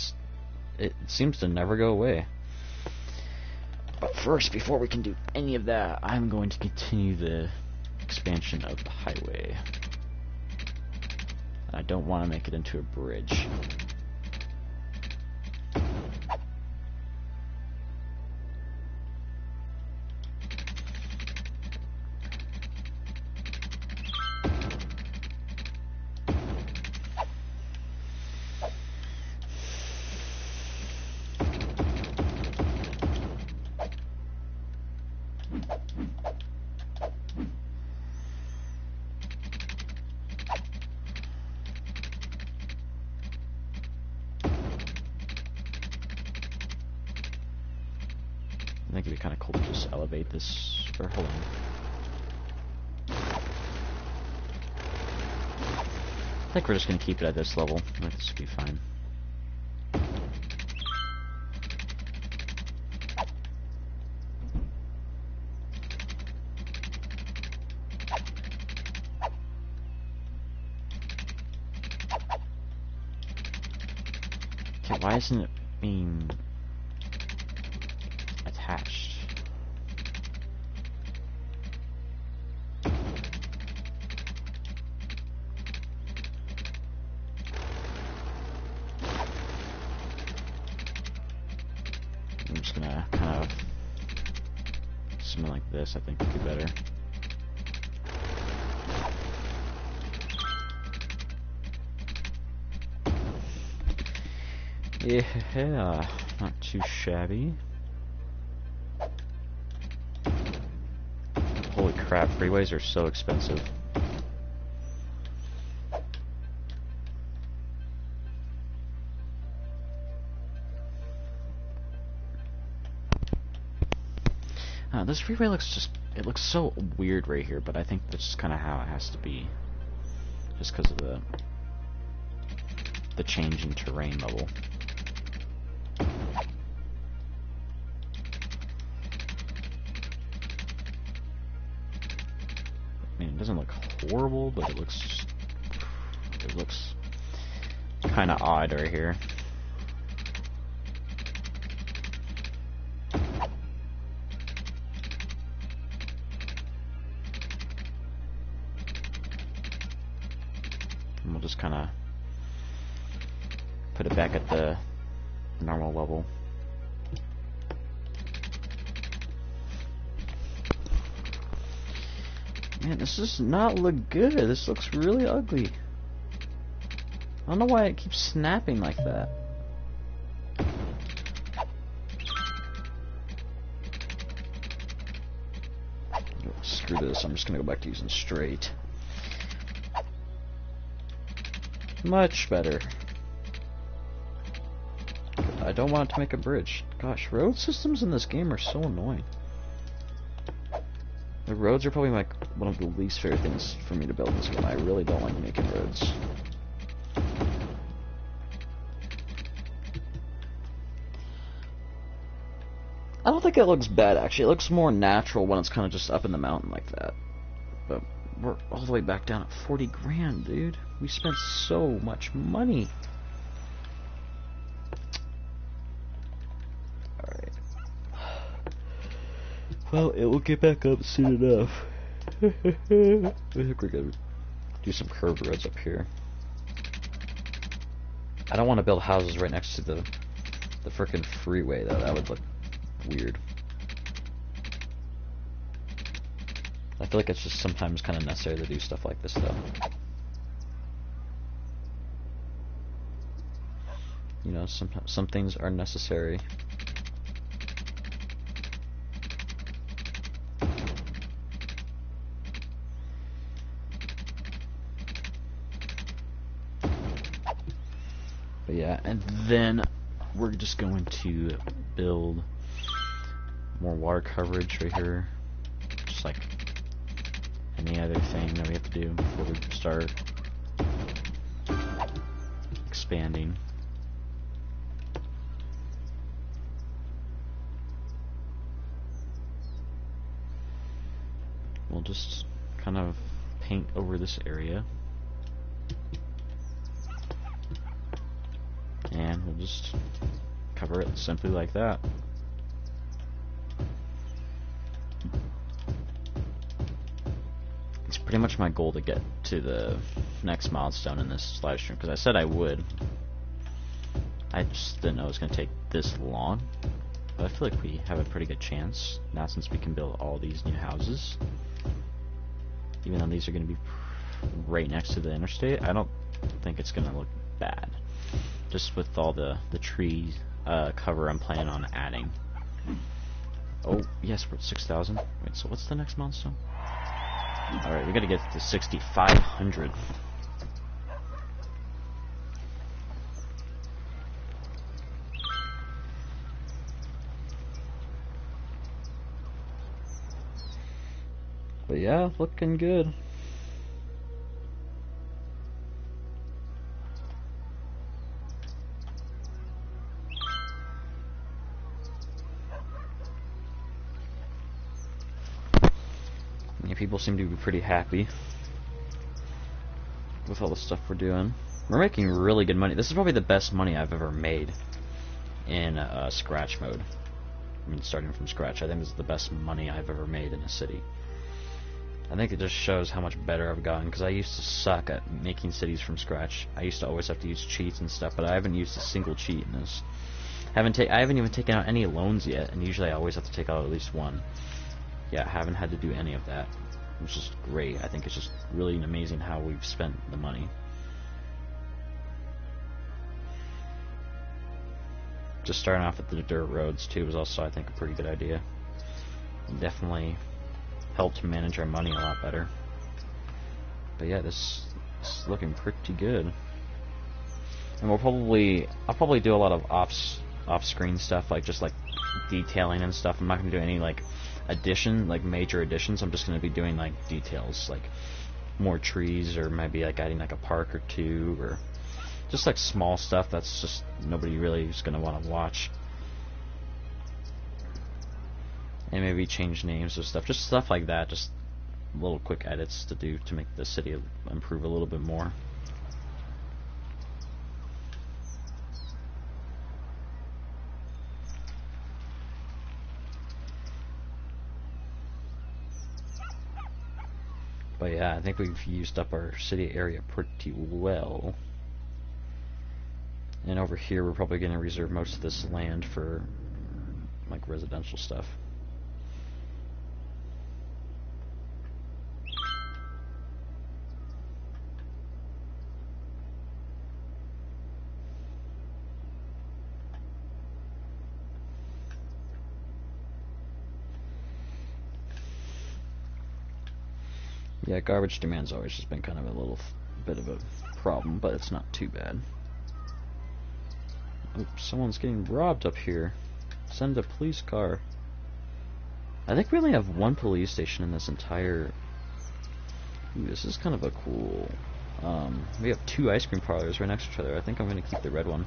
it seems to never go away. But first, before we can do any of that, I'm going to continue the expansion of the highway. I don't want to make it into a bridge. I think it'd be kind of cool to just elevate this, or hold on. I think we're just going to keep it at this level. I think this will be fine. Okay, why isn't it being attached? I'm just gonna kind of something like this. I think would be better. Yeah, not too shabby. Holy crap, freeways are so expensive. This freeway looks it looks so weird right here, but I think that's just kind of how it has to be. Just because of the change in terrain level. I mean, it doesn't look horrible, but it looks kind of odd right here. And we'll just kind of put it back at the normal level. Man, this does not look good. This looks really ugly. I don't know why it keeps snapping like that. Screw this, I'm just gonna go back to using straight. Much better. I don't want to make a bridge. Gosh, road systems in this game are so annoying. The roads are probably like one of the least favorite things for me to build in this game. I really don't like making roads. I don't think it looks bad, actually. It looks more natural when it's kind of just up in the mountain like that. But we're all the way back down at 40 grand, dude. We spent so much money. Well, it will get back up soon enough. I think we're gonna do some curved roads up here. I don't want to build houses right next to the frickin' freeway though. That would look weird. I feel like it's just sometimes kind of necessary to do stuff like this though. You know, some things are necessary. But yeah, and then we're just going to build more water coverage right here, just like any other thing that we have to do before we start expanding. We'll just kind of paint over this area. And we'll just cover it simply like that. It's pretty much my goal to get to the next milestone in this live stream, because I said I would. I just didn't know it was going to take this long. But I feel like we have a pretty good chance now, since we can build all these new houses. Even though these are going to be right next to the interstate, I don't think it's going to look bad. Just with all the tree cover I'm planning on adding. Oh, yes, we're at 6,000. Wait, so what's the next milestone? Alright, we gotta get to 6,500. But yeah, looking good. People seem to be pretty happy with all the stuff we're doing. We're making really good money. This is probably the best money I've ever made in scratch mode. I mean, starting from scratch, I think this is the best money I've ever made in a city. I think it just shows how much better I've gotten, because I used to suck at making cities from scratch. I used to always have to use cheats and stuff, but I haven't used a single cheat in this. I haven't even taken out any loans yet, and usually I always have to take out at least one. Yeah, I haven't had to do any of that, which is great. I think it's just really amazing how we've spent the money. Just starting off with the dirt roads too was also, I think, a pretty good idea. It definitely helped manage our money a lot better. But yeah, this is looking pretty good. And I'll probably do a lot of off-screen stuff, like just like detailing and stuff. I'm not gonna do any like major additions. I'm just going to be doing like details, like more trees, or maybe like adding like a park or two, or just like small stuff that's just nobody really is going to want to watch. And maybe change names of stuff, just stuff like that, just little quick edits to do to make the city improve a little bit more. But yeah, I think we've used up our city area pretty well. And over here, we're probably going to reserve most of this land for like residential stuff. Yeah, garbage demand's always just been kind of a little bit of a problem, but it's not too bad. Oops, someone's getting robbed up here. Send a police car. I think we only have one police station in this entire... Ooh, this is kind of a cool... we have 2 ice cream parlors right next to each other. I think I'm going to keep the red one,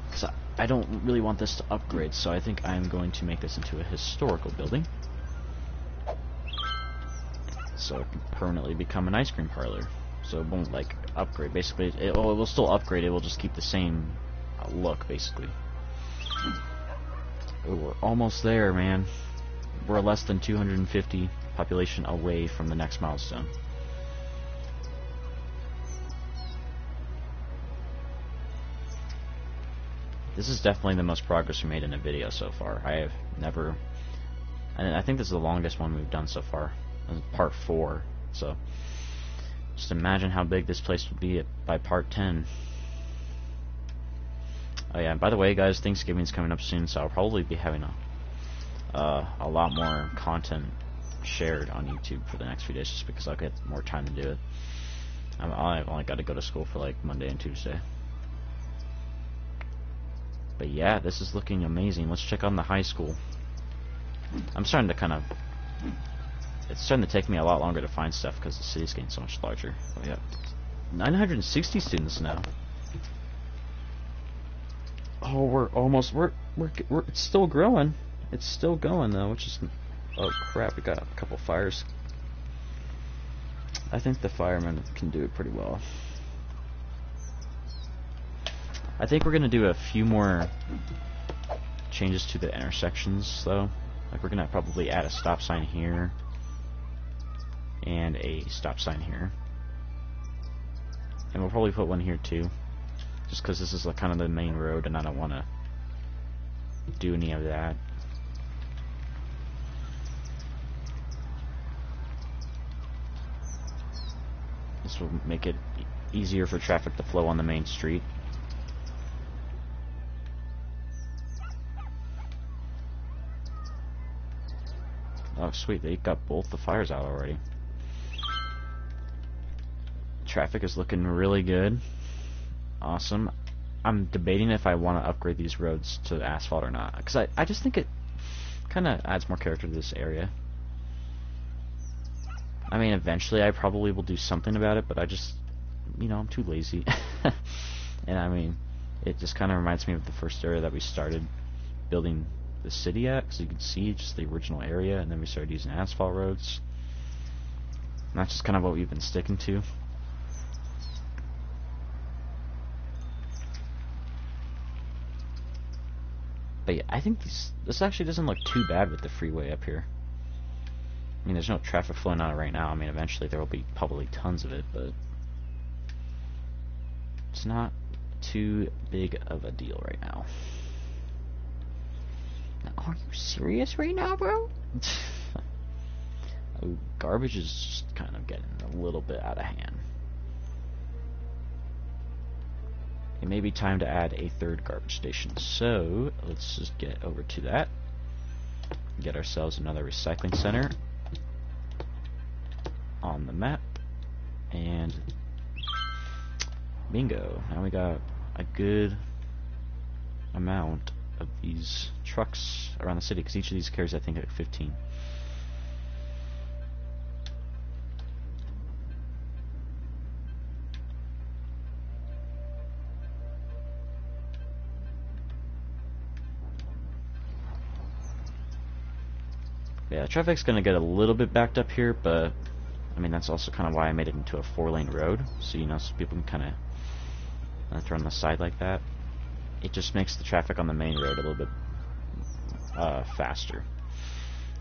because I don't really want this to upgrade, so I think I'm going to make this into a historical building, so it can permanently become an ice cream parlor. So it won't like upgrade. Basically, it will still upgrade. It will just keep the same look, basically. Oh, we're almost there, man. we're less than 250 population away from the next milestone. This is definitely the most progress we made in a video so far. I have never, and I think this is the longest one we've done so far. Part 4. So just imagine how big this place would be by part 10. Oh yeah, and by the way, guys, Thanksgiving's coming up soon, so I'll probably be having a lot more content shared on YouTube for the next few days, just because I'll get more time to do it. I've only got to go to school for like Monday and Tuesday. But yeah, this is looking amazing. Let's check on the high school. I'm starting to it's starting to take me a lot longer to find stuff because the city's getting so much larger. Oh yeah, 960 students now. Oh, we're it's still growing. It's still going though, which is, oh crap, we got a couple fires. I think the firemen can do it pretty well. I think we're gonna do a few more changes to the intersections though. Like we're gonna probably add a stop sign here and a stop sign here, and we'll probably put one here too, just because this is like kind of the main road and I don't want to do any of that. This will make it easier for traffic to flow on the main street. Oh sweet, they got both the fires out already. Traffic is looking really good. Awesome. I'm debating if I want to upgrade these roads to asphalt or not, because I just think it kind of adds more character to this area. I mean, eventually I probably will do something about it, but I just, you know, I'm too lazy. And I mean, it just kind of reminds me of the first area that we started building the city at, because you can see just the original area, and then we started using asphalt roads. And that's just kind of what we've been sticking to. But yeah, I think this actually doesn't look too bad with the freeway up here. I mean, there's no traffic flowing on it right now. I mean, eventually there will be probably tons of it, but it's not too big of a deal right now. Are you serious right now, bro? Oh, garbage is just kind of getting a little bit out of hand. It may be time to add a third garbage station, so let's just get over to that. Get ourselves another recycling center on the map, and bingo. Now we got a good amount of these trucks around the city, because each of these carries, I think, like 15. Yeah, traffic's gonna get a little bit backed up here, but I mean that's also kind of why I made it into a 4-lane road, so you know, so people can kind of turn on the side like that. It just makes the traffic on the main road a little bit faster,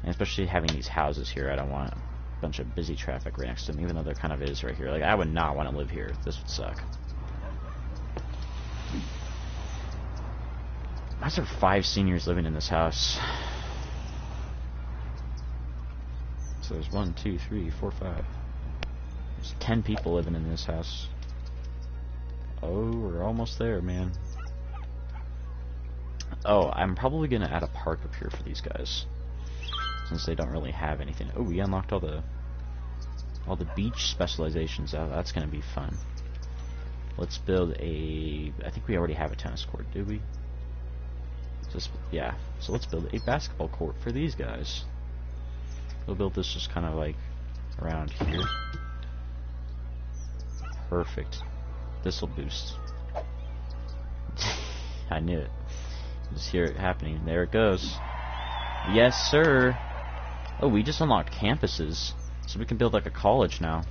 and especially having these houses here, I don't want a bunch of busy traffic right next to them, even though there kind of is right here. Like, I would not want to live here. This would suck. Why is there 5 seniors living in this house? So there's 1, 2, 3, 4, 5. There's 10 people living in this house. Oh, we're almost there, man. Oh, I'm probably gonna add a park up here for these guys, since they don't really have anything. Oh, we unlocked all the beach specializations. Oh, that's gonna be fun. Let's build a. I think we already have a tennis court, do we? Just yeah. So let's build a basketball court for these guys. We'll build this just kind of like around here. Perfect. This will boost. I knew it. Just hear it happening. There it goes. Yes, sir. Oh, we just unlocked campuses, so we can build like a college now.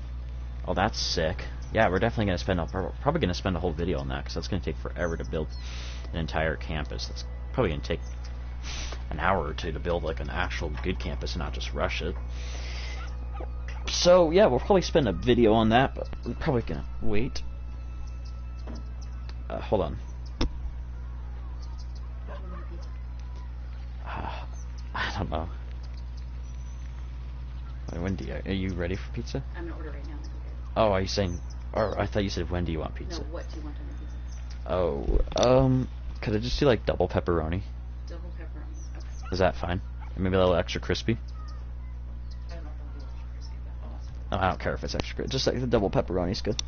Oh, that's sick. Yeah, we're definitely gonna spend. Probably gonna spend a whole video on that, because that's gonna take forever to build an entire campus. That's probably gonna take an hour or two to build like an actual good campus and not just rush it. So yeah, we'll probably spend a video on that, but we're probably gonna wait. Hold on. I don't know. Wait, Wendy, are you ready for pizza? I'm gonna order right now. Oh, are you saying? Or I thought you said when do you want pizza? No, what do you want on your pizza? Oh, could I just do like double pepperoni? Double pepperoni. Okay. Is that fine? Maybe a little extra crispy? I don't know if I'll do extra crispy, but I'll ask. No, I don't care if it's extra crispy. Just like the double pepperoni's good.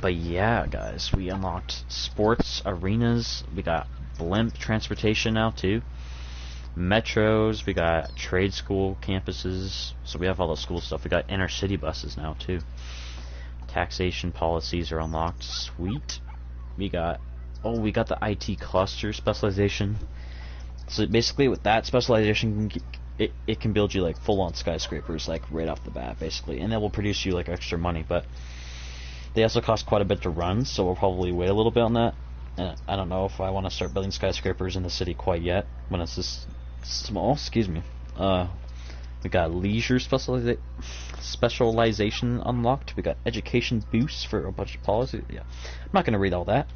But yeah, guys, we unlocked sports arenas. We got blimp transportation now too. Metros. We got trade school campuses. So we have all the school stuff. We got inner city buses now too. Taxation policies are unlocked. Sweet. We got the IT cluster specialization. So basically, with that specialization, it can build you like full-on skyscrapers like right off the bat, basically, and it will produce you like extra money. But they also cost quite a bit to run, so we'll probably wait a little bit on that. And I don't know if I want to start building skyscrapers in the city quite yet when it's this small. Excuse me. We got leisure specialization unlocked. We got education boosts for a bunch of policies. Yeah, I'm not gonna read all that.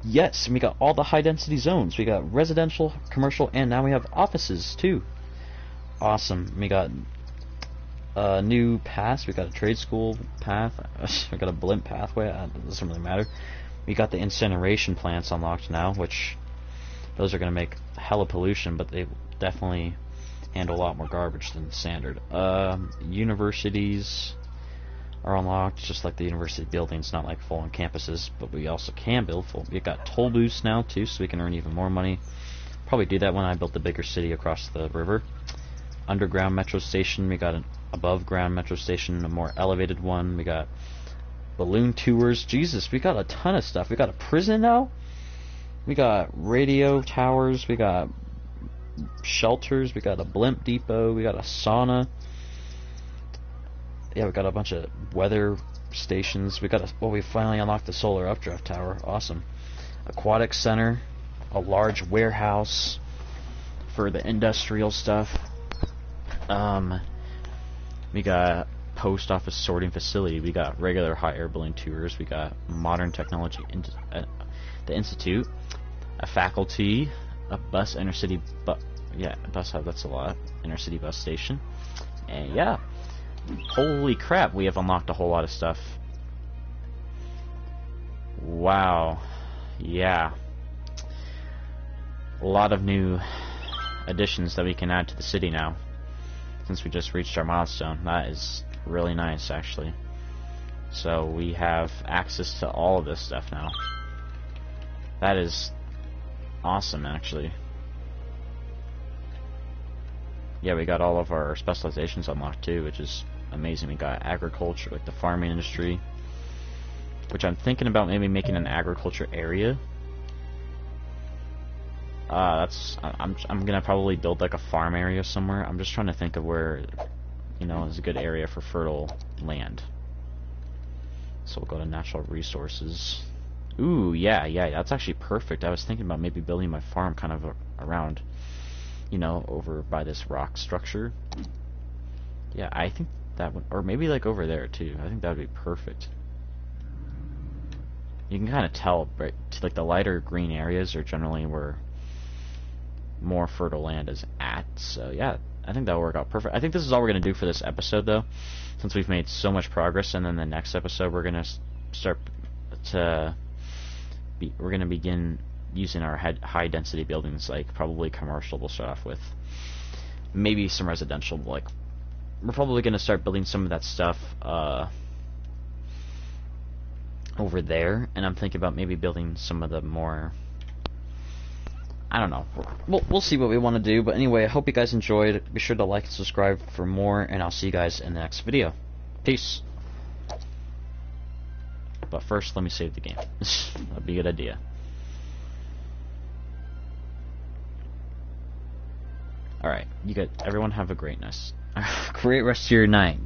Yes, and we got all the high density zones. We got residential, commercial, and now we have offices too. Awesome. We got new paths. We got a trade school path. We got a blimp pathway. It doesn't really matter. We got the incineration plants unlocked now, which those are going to make hella pollution, but they definitely handle a lot more garbage than standard. Universities are unlocked, just like the university buildings, not like full-on campuses, but we also can build full. We got toll booths now too, so we can earn even more money. Probably do that when I built the bigger city across the river. Underground metro station. We got an above-ground metro station, a more elevated one. We got balloon tours. Jesus, we got a ton of stuff. We got a prison now. We got radio towers. We got shelters. We got a blimp depot. We got a sauna. Yeah, we got a bunch of weather stations. We finally unlocked the solar updraft tower. Awesome. Aquatic center. A large warehouse for the industrial stuff. We got post office sorting facility. We got regular hot air balloon tours. We got modern technology the institute, a faculty, a bus intercity bus hub. That's a lot. Inner city bus station, and yeah, holy crap, we have unlocked a whole lot of stuff. Wow, yeah, a lot of new additions that we can add to the city now. Since we just reached our milestone, that is really nice, actually. So we have access to all of this stuff now. That is awesome, actually. Yeah, we got all of our specializations unlocked too, which is amazing. We got agriculture, like the farming industry, which I'm thinking about maybe making an agriculture area. I'm gonna probably build like a farm area somewhere. I'm just trying to think of where, is a good area for fertile land. So we'll go to natural resources. Ooh, yeah, that's actually perfect. I was thinking about maybe building my farm kind of around, over by this rock structure. Yeah, I think that would, or maybe like over there too. I think that would be perfect. You can kind of tell, right? Like the lighter green areas are generally where more fertile land is at. So yeah, I think that'll work out perfect. I think this is all we're gonna do for this episode, though, since we've made so much progress. And then the next episode, we're gonna we're gonna begin using our high density buildings, like probably commercial. We'll start off with maybe some residential. Like we're probably gonna start building some of that stuff over there, and I'm thinking about maybe building some of the more, I don't know. We'll see what we want to do. But anyway, I hope you guys enjoyed. Be sure to like and subscribe for more, and I'll see you guys in the next video. Peace. But first, let me save the game. That'd be a good idea. Alright, everyone have a great rest of your night.